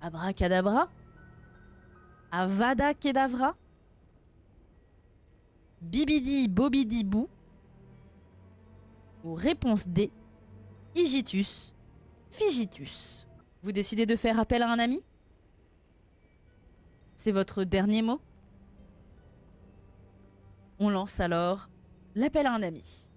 Abracadabra, Avada Kedavra, Bibidi Bobidi Bou, ou réponse D, Igitus, Figitus. Vous décidez de faire appel à un ami? C'est votre dernier mot? On lance alors l'appel à un ami.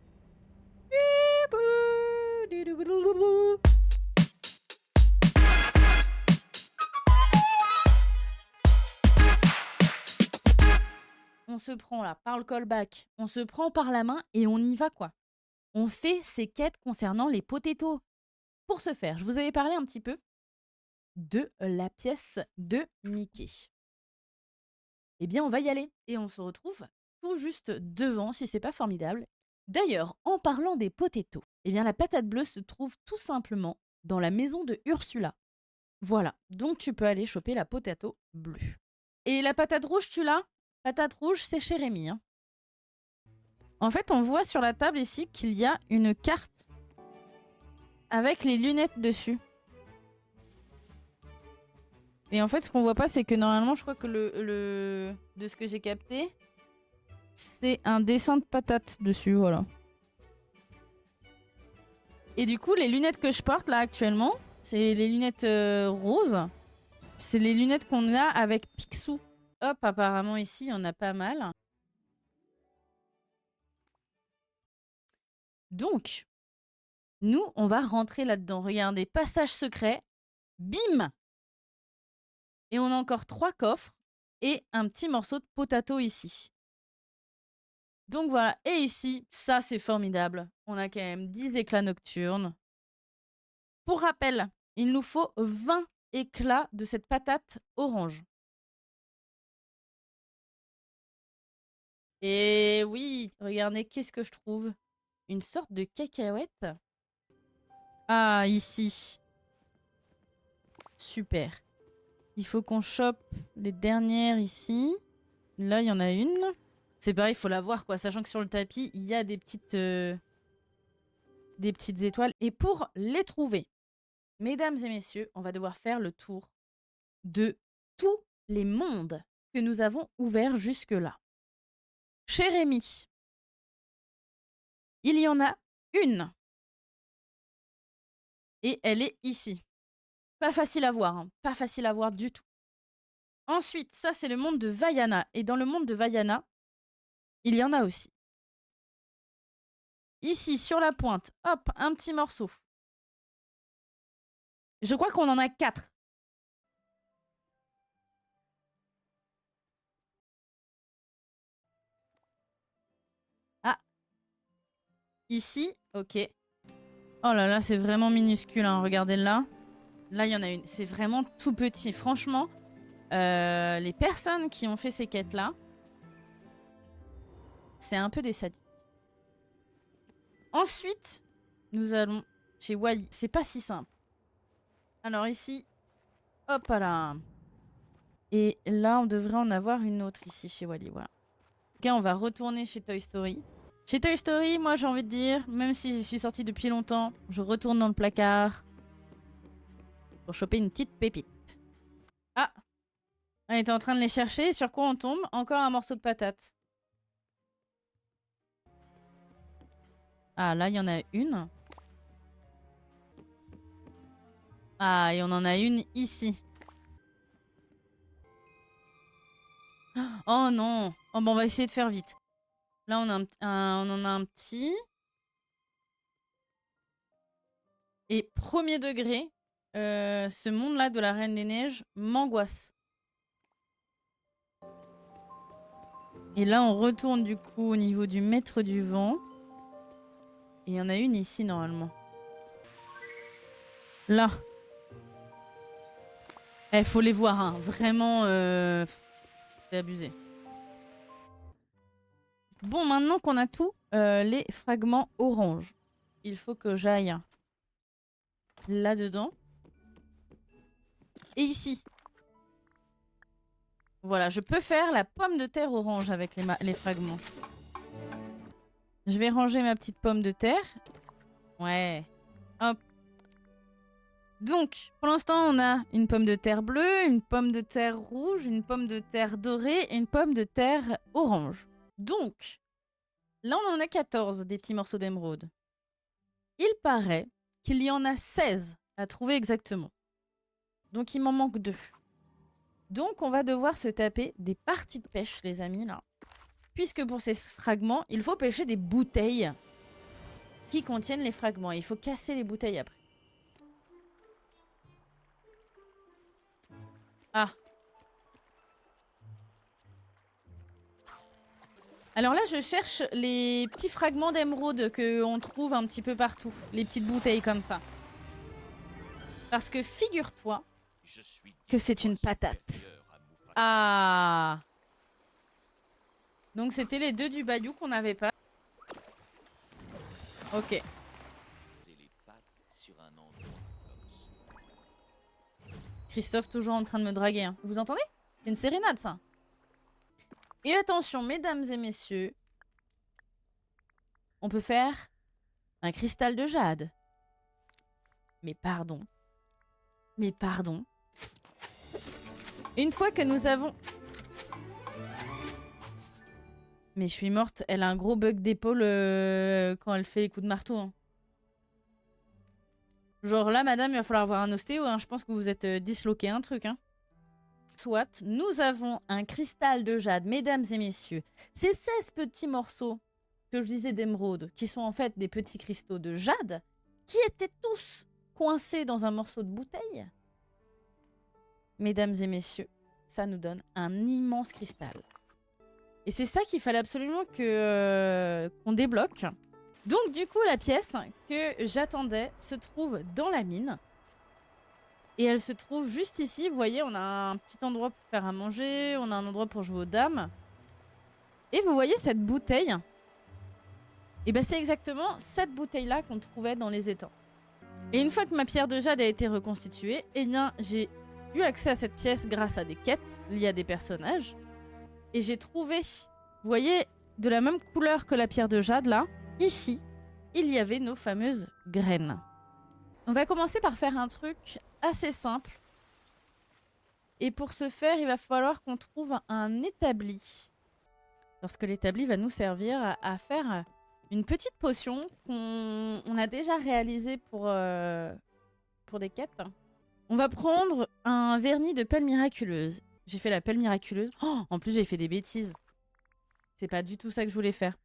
On se prend là par le callback, on se prend par la main et on y va quoi. On fait ces quêtes concernant les potatoes. Pour ce faire, je vous avais parlé un petit peu de la pièce de Mickey. Eh bien, on va y aller et on se retrouve tout juste devant, si c'est pas formidable. D'ailleurs, en parlant des potatoes, eh bien la patate bleue se trouve tout simplement dans la maison de Ursula. Voilà, donc tu peux aller choper la potato bleue. Et la patate rouge, tu l'as? Patate rouge, c'est chez Rémi. Hein. En fait, on voit sur la table ici qu'il y a une carte avec les lunettes dessus. Et en fait, ce qu'on voit pas, c'est que normalement, je crois que de ce que j'ai capté, c'est un dessin de patate dessus, voilà. Et du coup, les lunettes que je porte là actuellement, c'est les lunettes roses. C'est les lunettes qu'on a avec Picsou. Hop, apparemment ici, il y en a pas mal. Donc, nous, on va rentrer là-dedans. Regardez, passage secret. Bim! Et on a encore 3 coffres et un petit morceau de potato ici. Donc voilà, et ici, ça c'est formidable. On a quand même 10 éclats nocturnes. Pour rappel, il nous faut 20 éclats de cette patate orange. Et oui, regardez, qu'est-ce que je trouve? Une sorte de cacahuète. Ah, ici. Super. Il faut qu'on chope les dernières ici. Là, il y en a une. C'est pareil, il faut la voir, quoi. Sachant que sur le tapis, il y a des petites étoiles. Et pour les trouver, mesdames et messieurs, on va devoir faire le tour de tous les mondes que nous avons ouverts jusque-là. Chez Rémi, il y en a une. Et elle est ici. Pas facile à voir, hein. Pas facile à voir du tout. Ensuite, ça c'est le monde de Vaiana. Et dans le monde de Vaiana, il y en a aussi. Ici, sur la pointe, hop, un petit morceau. Je crois qu'on en a 4. Ah, ici, ok. Oh là là, c'est vraiment minuscule, hein. Regardez là. Là, il y en a une. C'est vraiment tout petit. Franchement, les personnes qui ont fait ces quêtes-là, c'est un peu des sadiques. Ensuite, nous allons chez Wally. C'est pas si simple. Alors ici, hop là. Et là, on devrait en avoir une autre ici chez Wally. Voilà. Ok, on va retourner chez Toy Story. Chez Toy Story, moi j'ai envie de dire, même si j'y suis sortie depuis longtemps, je retourne dans le placard pour choper une petite pépite. Ah, on était en train de les chercher. Sur quoi on tombe? Encore un morceau de patate. Ah, là, il y en a une. Ah, et on en a une ici. Oh non. Oh, bon, on va essayer de faire vite. Là, on en a un petit. Et premier degré, ce monde-là de la Reine des Neiges m'angoisse. Et là, on retourne du coup au niveau du Maître du Vent. Et il y en a une ici, normalement. Là. Eh, faut les voir, hein. Vraiment, c'est abusé. Bon, maintenant qu'on a tous les fragments orange, il faut que j'aille là-dedans. Et ici. Voilà, je peux faire la pomme de terre orange avec les fragments. Je vais ranger ma petite pomme de terre. Ouais. Hop. Donc, pour l'instant, on a une pomme de terre bleue, une pomme de terre rouge, une pomme de terre dorée et une pomme de terre orange. Donc, là, on en a 14 des petits morceaux d'émeraude. Il paraît qu'il y en a 16 à trouver exactement. Donc, il m'en manque 2. Donc, on va devoir se taper des parties de pêche, les amis, là. Puisque pour ces fragments, il faut pêcher des bouteilles qui contiennent les fragments. Et il faut casser les bouteilles après. Ah. Alors là, je cherche les petits fragments d'émeraude qu'on trouve un petit peu partout. Les petites bouteilles comme ça. Parce que figure-toi que c'est une patate. Ah. Donc c'était les 2 du bayou qu'on n'avait pas. Ok. Christophe toujours en train de me draguer. Hein. Vous entendez? C'est une sérénade, ça. Et attention, mesdames et messieurs. On peut faire un cristal de jade. Mais pardon. Mais pardon. Une fois que nous avons... Mais je suis morte. Elle a un gros bug d'épaule quand elle fait les coups de marteau. Hein. Genre là, madame, il va falloir avoir un ostéo. Hein. Je pense que vous êtes disloqué un truc. Hein. Soit, nous avons un cristal de jade, mesdames et messieurs. Ces 16 petits morceaux que je disais d'émeraude, qui sont en fait des petits cristaux de jade, qui étaient tous coincés dans un morceau de bouteille. Mesdames et messieurs, ça nous donne un immense cristal. Et c'est ça qu'il fallait absolument qu'on débloque. Donc du coup, la pièce que j'attendais se trouve dans la mine. Et elle se trouve juste ici. Vous voyez, on a un petit endroit pour faire à manger. On a un endroit pour jouer aux dames. Et vous voyez cette bouteille. Et ben c'est exactement cette bouteille-là qu'on trouvait dans les étangs. Et une fois que ma pierre de jade a été reconstituée, eh bien j'ai eu accès à cette pièce grâce à des quêtes liées à des personnages. Et j'ai trouvé, vous voyez, de la même couleur que la pierre de jade là, ici, il y avait nos fameuses graines. On va commencer par faire un truc assez simple. Et pour ce faire, il va falloir qu'on trouve un établi. Parce que l'établi va nous servir à faire une petite potion qu'on a déjà réalisée pour des quêtes. On va prendre un vernis de pelle miraculeuse. J'ai fait la pelle miraculeuse. Oh, en plus, j'ai fait des bêtises. C'est pas du tout ça que je voulais faire.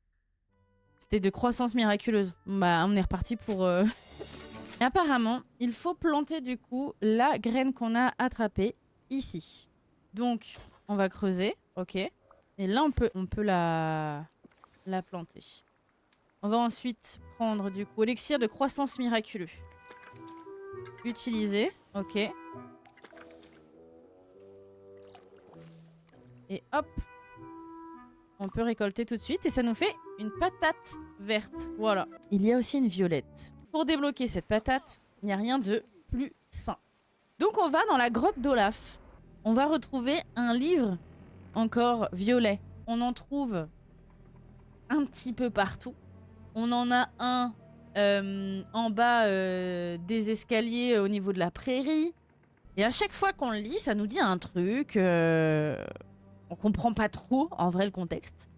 C'était de croissance miraculeuse. Bah, on est reparti pour... Et apparemment, il faut planter du coup la graine qu'on a attrapée ici. Donc, on va creuser. Ok. Et là, on peut la planter. On va ensuite prendre du coup élixir de croissance miraculeux. Utiliser. Ok. Et hop. On peut récolter tout de suite et ça nous fait une patate verte. Voilà. Il y a aussi une violette. Pour débloquer cette patate, il n'y a rien de plus sain. Donc on va dans la grotte d'Olaf. On va retrouver un livre encore violet. On en trouve un petit peu partout. On en a un en bas des escaliers au niveau de la prairie. Et à chaque fois qu'on le lit, ça nous dit un truc. On comprend pas trop en vrai le contexte.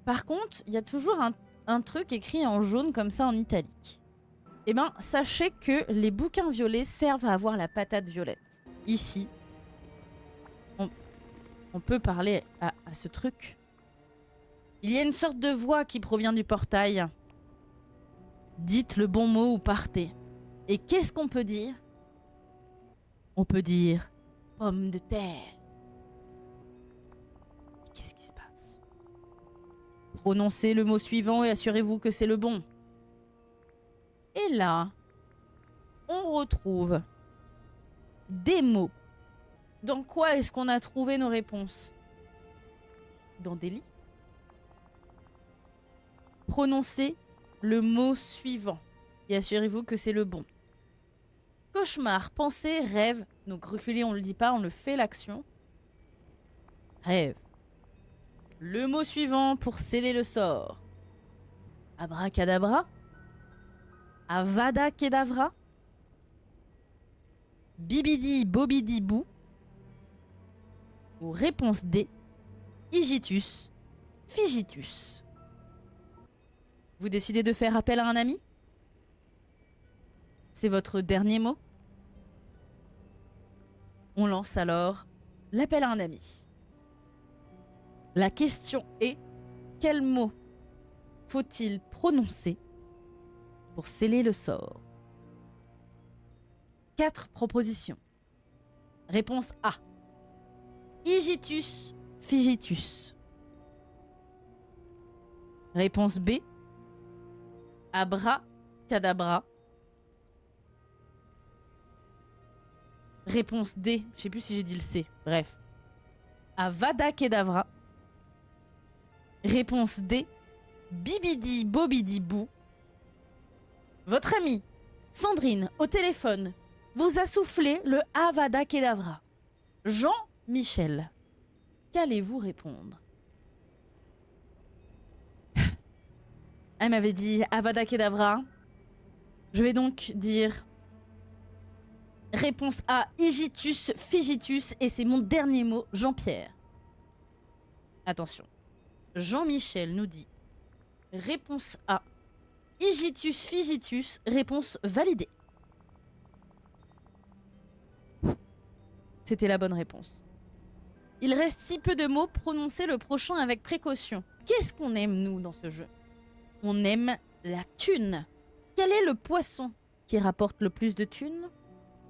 Par contre, il y a toujours un truc écrit en jaune comme ça en italique. Eh ben, sachez que les bouquins violets servent à avoir la patate violette. Ici, on peut parler à ce truc. Il y a une sorte de voix qui provient du portail. Dites le bon mot ou partez. Et qu'est-ce qu'on peut dire? On peut dire pomme de terre. Qu'est-ce qui se passe? Prononcez le mot suivant et assurez-vous que c'est le bon. Et là, on retrouve des mots. Dans quoi est-ce qu'on a trouvé nos réponses? Dans des lits. Prononcez le mot suivant et assurez-vous que c'est le bon. Cauchemar, pensée, rêve. Donc reculer, on le dit pas, on le fait l'action. Rêve. Le mot suivant pour sceller le sort. Abracadabra. Avada Kedavra. Bibidi Bobidi Bou. Ou réponse D, Hijitus Figitus. Vous décidez de faire appel à un ami? C'est votre dernier mot? On lance alors l'appel à un ami. La question est, quel mot faut-il prononcer pour sceller le sort? 4 propositions. Réponse A. Hijitus Figitus. Réponse B. Abracadabra. Réponse D. Je sais plus si j'ai dit le C. Bref. Avada Kedavra. Réponse D. Bibidi Bobidi Bou. Votre amie, Sandrine, au téléphone, vous a soufflé le Avada Kedavra. Jean-Michel, qu'allez-vous répondre? Elle m'avait dit Avada Kedavra. Je vais donc dire réponse A, Hijitus Figitus, et c'est mon dernier mot, Jean-Pierre. Attention. Jean-Michel nous dit réponse A, Hijitus Figitus, réponse validée. C'était la bonne réponse. Il reste si peu de mots, prononcez le prochain avec précaution. Qu'est-ce qu'on aime, nous, dans ce jeu? On aime la thune. Quel est le poisson qui rapporte le plus de thunes?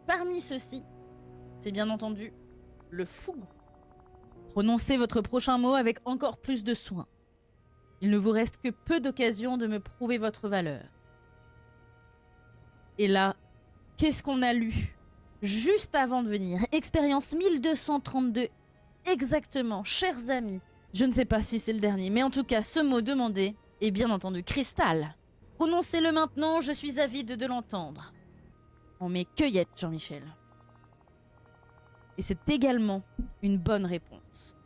Parmi ceux-ci, c'est bien entendu le fougou. Prononcez votre prochain mot avec encore plus de soin. Il ne vous reste que peu d'occasions de me prouver votre valeur. Et là, qu'est-ce qu'on a lu juste avant de venir? Expérience 1232, exactement, chers amis. Je ne sais pas si c'est le dernier, mais en tout cas, ce mot demandé est bien entendu cristal. Prononcez-le maintenant, je suis avide de l'entendre. On met cueillette, Jean-Michel. Et c'est également une bonne réponse.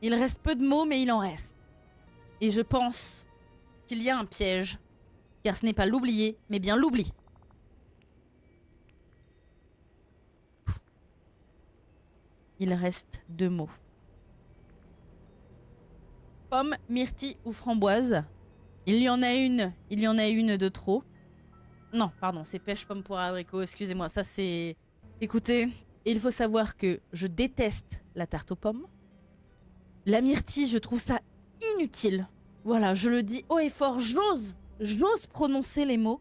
Il reste peu de mots, mais il en reste. Et je pense qu'il y a un piège, car ce n'est pas l'oublier, mais bien l'oubli. Il reste 2 mots. Pomme, myrtille ou framboise. Il y en a une de trop. Non, pardon, c'est pêche, pomme, poire, abricot, excusez-moi, ça c'est... Écoutez, il faut savoir que je déteste la tarte aux pommes. La myrtille, je trouve ça inutile. Voilà, je le dis haut et fort, j'ose prononcer les mots.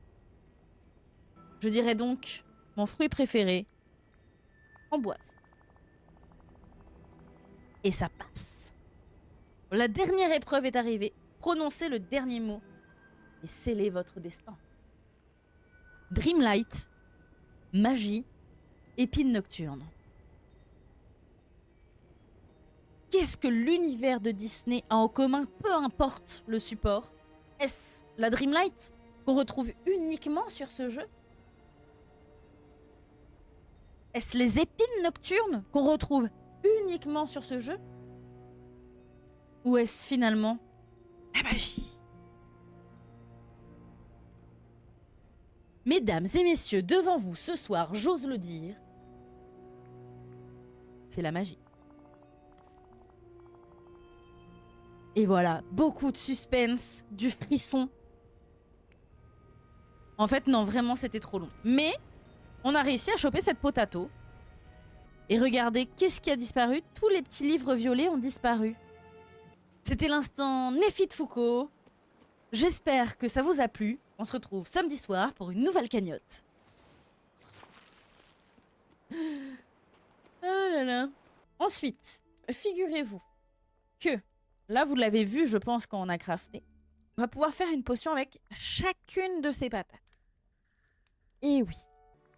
Je dirais donc mon fruit préféré, framboise. Et ça passe. La dernière épreuve est arrivée. Prononcez le dernier mot et scellez votre destin. Dreamlight, magie, épine nocturne. Qu'est-ce que l'univers de Disney a en commun, peu importe le support? Est-ce la Dreamlight qu'on retrouve uniquement sur ce jeu? Est-ce les épines nocturnes qu'on retrouve uniquement sur ce jeu? Ou est-ce finalement la magie? Mesdames et messieurs, devant vous ce soir, j'ose le dire, c'est la magie. Et voilà, beaucoup de suspense, du frisson. En fait, non, vraiment, c'était trop long. Mais on a réussi à choper cette potato. Et regardez, qu'est-ce qui a disparu? Tous les petits livres violets ont disparu. C'était l'instant Néphite Foucault. J'espère que ça vous a plu. On se retrouve samedi soir pour une nouvelle cagnotte. Ah là là. Ensuite, figurez-vous que, là vous l'avez vu je pense quand on a crafté, on va pouvoir faire une potion avec chacune de ces patates. Et oui.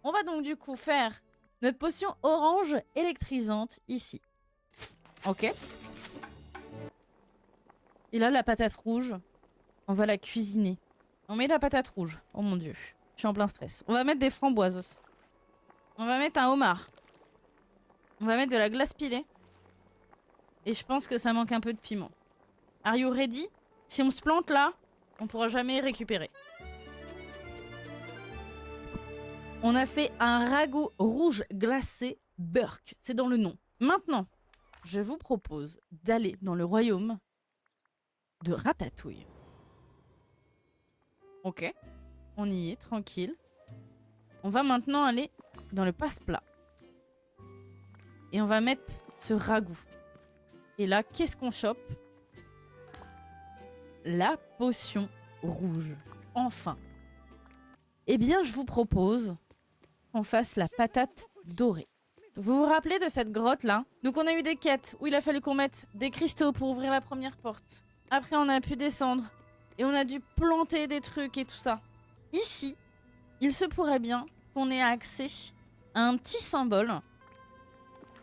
On va donc du coup faire notre potion orange électrisante ici. Ok. Et là la patate rouge, on va la cuisiner. On met la patate rouge. Oh mon dieu. Je suis en plein stress. On va mettre des framboises aussi. On va mettre un homard. On va mettre de la glace pilée. Et je pense que ça manque un peu de piment. Are you ready? Si on se plante là, on pourra jamais récupérer. On a fait un ragoût rouge glacé Burke. C'est dans le nom. Maintenant, je vous propose d'aller dans le royaume de Ratatouille. Ok, on y est, tranquille. On va maintenant aller dans le passe-plat. Et on va mettre ce ragoût. Et là, qu'est-ce qu'on chope? La potion rouge. Enfin. Eh bien, je vous propose qu'on fasse la patate dorée. Vous vous rappelez de cette grotte-là? Donc on a eu des quêtes où il a fallu qu'on mette des cristaux pour ouvrir la première porte. Après, on a pu descendre. Et on a dû planter des trucs et tout ça. Ici, il se pourrait bien qu'on ait accès à un petit symbole.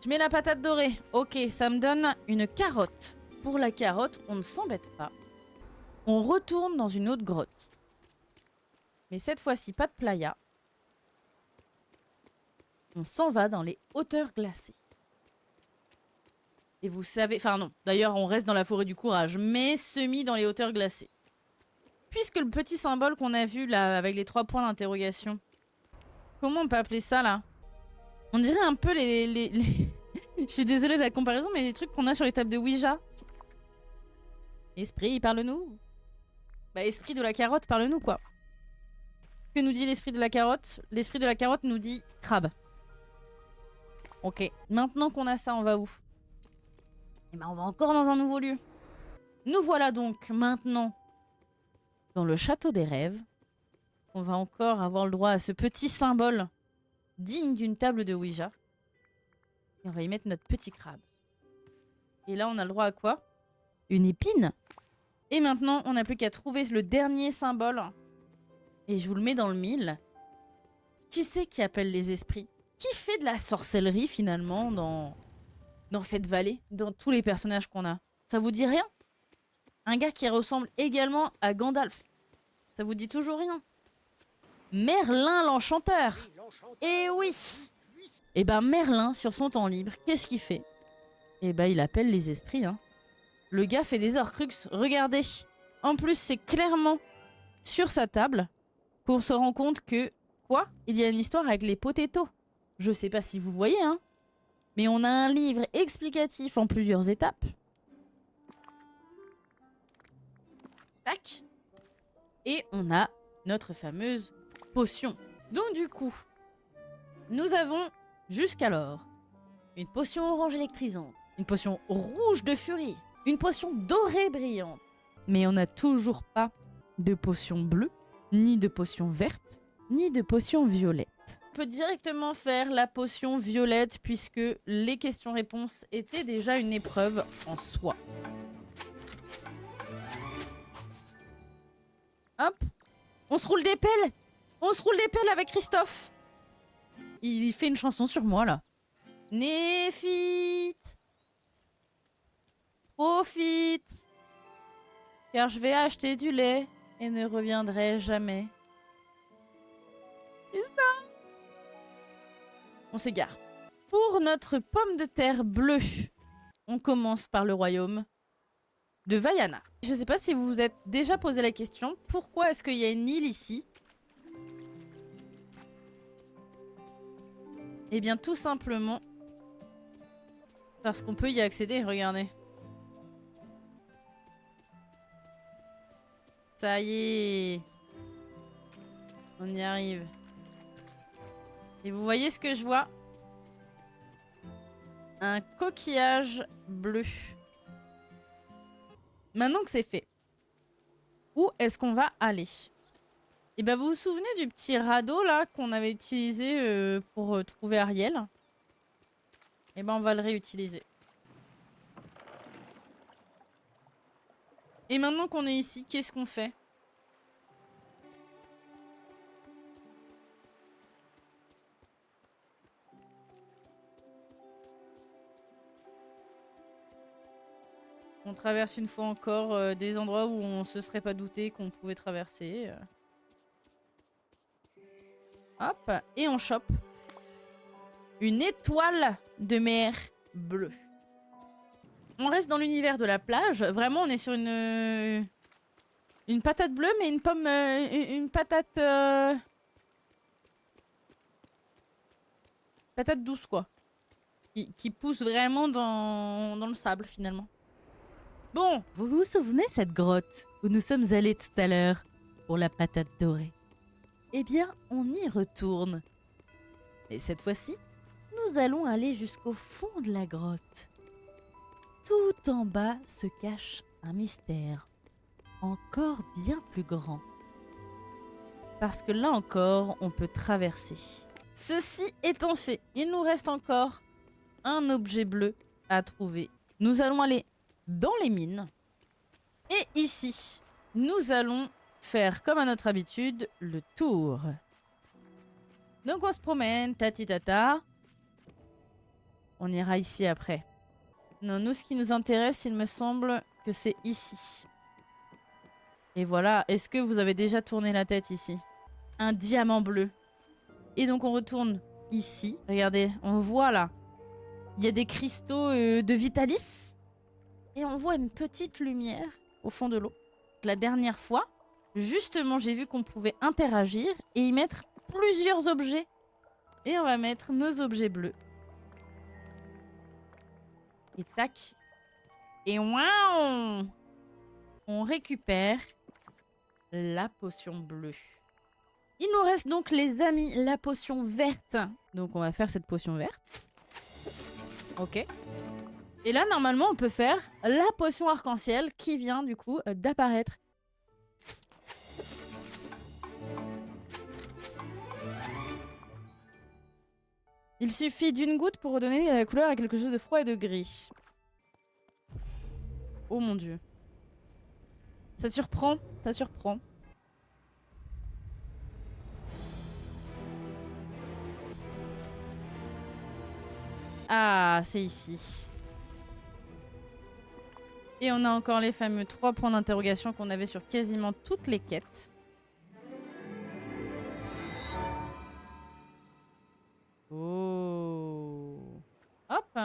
Je mets la patate dorée. Ok, ça me donne une carotte. Pour la carotte, on ne s'embête pas. On retourne dans une autre grotte. Mais cette fois-ci, pas de playa. On s'en va dans les hauteurs glacées. Et vous savez... Enfin non, d'ailleurs on reste dans la forêt du courage, mais semi dans les hauteurs glacées. Puisque le petit symbole qu'on a vu là, avec les 3 points d'interrogation... Comment on peut appeler ça là? On dirait un peu les... Je suis désolée de la comparaison, mais les trucs qu'on a sur les tables de Ouija. Esprit, parle-nous. Bah esprit de la carotte, parle-nous quoi. Que nous dit l'esprit de la carotte? L'esprit de la carotte nous dit crabe. Ok, maintenant qu'on a ça, on va où? Eh ben on va encore dans un nouveau lieu. Nous voilà donc maintenant dans le château des rêves. On va encore avoir le droit à ce petit symbole digne d'une table de Ouija. Et on va y mettre notre petit crabe. Et là, on a le droit à quoi? Une épine. Et maintenant, on n'a plus qu'à trouver le dernier symbole. Et je vous le mets dans le mille. Qui c'est qui appelle les esprits? Qui fait de la sorcellerie, finalement, dans cette vallée? Dans tous les personnages qu'on a? Ça vous dit rien? Un gars qui ressemble également à Gandalf. Ça vous dit toujours rien? Merlin l'Enchanteur. Eh oui! Et ben Merlin, sur son temps libre, qu'est-ce qu'il fait? Eh ben il appelle les esprits. Hein. Le gars fait des Horcruxes, regardez. En plus, c'est clairement sur sa table qu'on se rend compte que... Quoi? Il y a une histoire avec les potatoes. Je sais pas si vous voyez, hein. Mais on a un livre explicatif en plusieurs étapes. Tac. Et on a notre fameuse potion. Donc du coup, nous avons jusqu'alors une potion orange électrisante, une potion rouge de furie, une potion dorée brillante. Mais on n'a toujours pas de potion bleue, ni de potion verte, ni de potion violette. On peut directement faire la potion violette puisque les questions-réponses étaient déjà une épreuve en soi. Hop, on se roule des pelles. On se roule des pelles avec Christophe. Il fait une chanson sur moi là. Néphite, profite, car je vais acheter du lait et ne reviendrai jamais. Christophe. On s'égare. Pour notre pomme de terre bleue, on commence par le royaume de Vaiana. Je ne sais pas si vous vous êtes déjà posé la question, pourquoi est-ce qu'il y a une île ici? Eh bien tout simplement parce qu'on peut y accéder, regardez. Ça y est. On y arrive. Et vous voyez ce que je vois? Un coquillage bleu. Maintenant que c'est fait, où est-ce qu'on va aller? Et ben vous vous souvenez du petit radeau là qu'on avait utilisé pour trouver Ariel? Et ben on va le réutiliser. Et maintenant qu'on est ici, qu'est-ce qu'on fait? On traverse une fois encore des endroits où on se serait pas douté qu'on pouvait traverser. Hop, et on chope une étoile de mer bleue. On reste dans l'univers de la plage. Vraiment, on est sur une patate bleue, mais une pomme... une patate... Patate douce, quoi. Qui pousse vraiment dans le sable, finalement. Bon, vous vous souvenez cette grotte où nous sommes allés tout à l'heure pour la patate dorée? Eh bien, on y retourne. Et cette fois-ci, nous allons aller jusqu'au fond de la grotte. Tout en bas se cache un mystère, encore bien plus grand. Parce que là encore, on peut traverser. Ceci étant fait, il nous reste encore un objet bleu à trouver. Nous allons aller dans les mines. Et ici, nous allons faire, comme à notre habitude, le tour. Donc on se promène, tati tata. On ira ici après. Non, nous, ce qui nous intéresse, il me semble que c'est ici. Et voilà, est-ce que vous avez déjà tourné la tête ici? Un diamant bleu. Et donc on retourne ici. Regardez, on voit là. Il y a des cristaux de Vitalis. Et on voit une petite lumière au fond de l'eau. La dernière fois, justement, j'ai vu qu'on pouvait interagir et y mettre plusieurs objets. Et on va mettre nos objets bleus. Et tac. Et waouh! On récupère la potion bleue. Il nous reste donc, les amis, la potion verte. Donc on va faire cette potion verte. Ok. Et là, normalement, on peut faire la potion arc-en-ciel qui vient, du coup, d'apparaître. Il suffit d'une goutte pour redonner la couleur à quelque chose de froid et de gris. Oh mon dieu. Ça surprend, ça surprend. Ah, c'est ici. Et on a encore les fameux 3 points d'interrogation qu'on avait sur quasiment toutes les quêtes. Oh. Hop.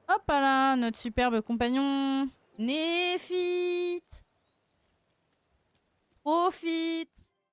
Hop là, notre superbe compagnon. Néphite. Profite.